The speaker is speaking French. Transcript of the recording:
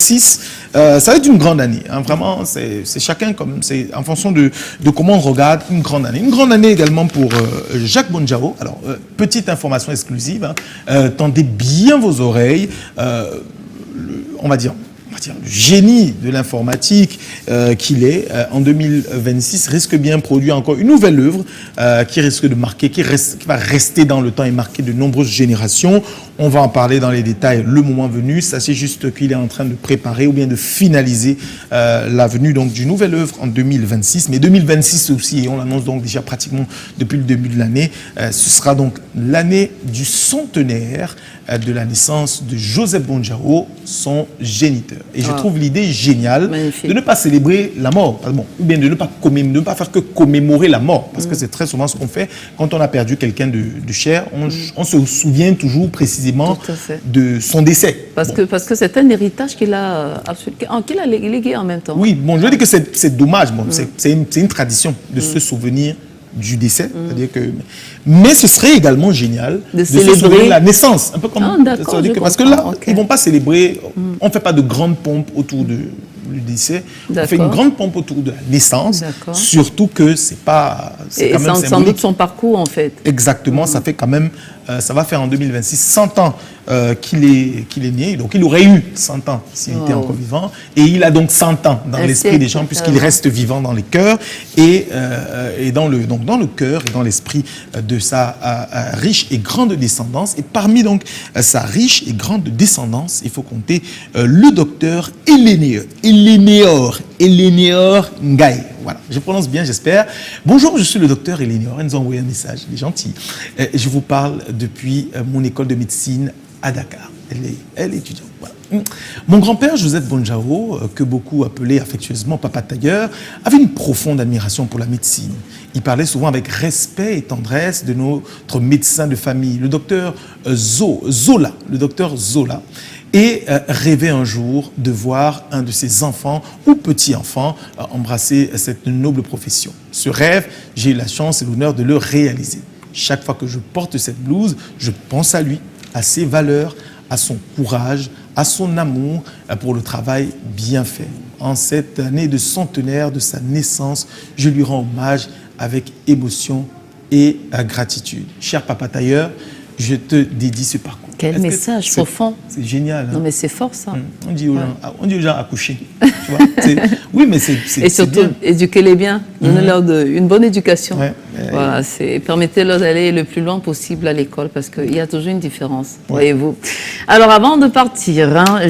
Ça va être une grande année, hein, vraiment, c'est chacun comme c'est en fonction de comment on regarde une grande année. Une grande année également pour Jacques Bonjao. Alors, petite information exclusive, hein, tendez bien vos oreilles, on va dire, le génie de l'informatique qu'il est, en 2026, risque bien de produire encore une nouvelle œuvre qui risque de marquer, qui va rester dans le temps et marquer de nombreuses générations. On va en parler dans les détails le moment venu. Sachez juste qu'il est en train de préparer ou bien de finaliser la venue donc, d'une nouvelle œuvre en 2026. Mais 2026 aussi, et on l'annonce donc déjà pratiquement depuis le début de l'année, ce sera donc l'année du centenaire de la naissance de Joseph Bonjao, son géniteur. Et je trouve l'idée géniale de ne pas célébrer la mort, ou bien de ne pas faire que commémorer la mort, parce que c'est très souvent ce qu'on fait quand on a perdu quelqu'un de cher, on se souvient toujours précisément de son décès. Parce que c'est un héritage qu'il a légué en même temps. Oui, bon, je veux dire que c'est dommage, c'est une tradition de se souvenir du décès, c'est-à-dire que... Mais ce serait également génial de célébrer la naissance, un peu comme... parce que là, ils ne vont pas célébrer, on ne fait pas de grandes pompes autour du décès, on fait une grande pompe autour de la naissance, surtout que c'est pas... Et quand même sans doute son parcours, en fait. Exactement, ça fait quand même... ça va faire en 2026 100 ans qu'il est né, donc il aurait eu 100 ans s'il était encore vivant, et il a donc 100 ans dans l'esprit des gens, puisqu'il reste vivant dans les cœurs, et dans le cœur et dans l'esprit de sa riche et grande descendance. Et parmi donc sa riche et grande descendance, il faut compter le docteur Eleneor Ngaye. Voilà, je prononce bien, j'espère. Bonjour, je suis le docteur Eleneor. Elle nous a envoyé un message, il est gentil. Je vous parle depuis mon école de médecine à Dakar. Elle est étudiante. Voilà. Mon grand-père, Joseph Bonjao, que beaucoup appelaient affectueusement Papa Tailleur, avait une profonde admiration pour la médecine. Il parlait souvent avec respect et tendresse de notre médecin de famille, le docteur Zola. Et rêvait un jour de voir un de ses enfants ou petits-enfants embrasser cette noble profession. Ce rêve, j'ai eu la chance et l'honneur de le réaliser. Chaque fois que je porte cette blouse, je pense à lui, à ses valeurs, à son courage, à son amour pour le travail bien fait. En cette année de centenaire de sa naissance, je lui rends hommage avec émotion et gratitude. Cher Papa Tailleur, je te dédie ce parcours. Quel message profond. C'est génial. Hein? Non, mais c'est fort, ça. On dit aux gens à coucher. Tu vois, oui, mais c'est et surtout, éduquez-les bien. Donnez-leur une bonne éducation. Voilà, permettez-leur d'aller le plus loin possible à l'école, parce qu'il y a toujours une différence, voyez-vous. Alors, avant de partir, hein,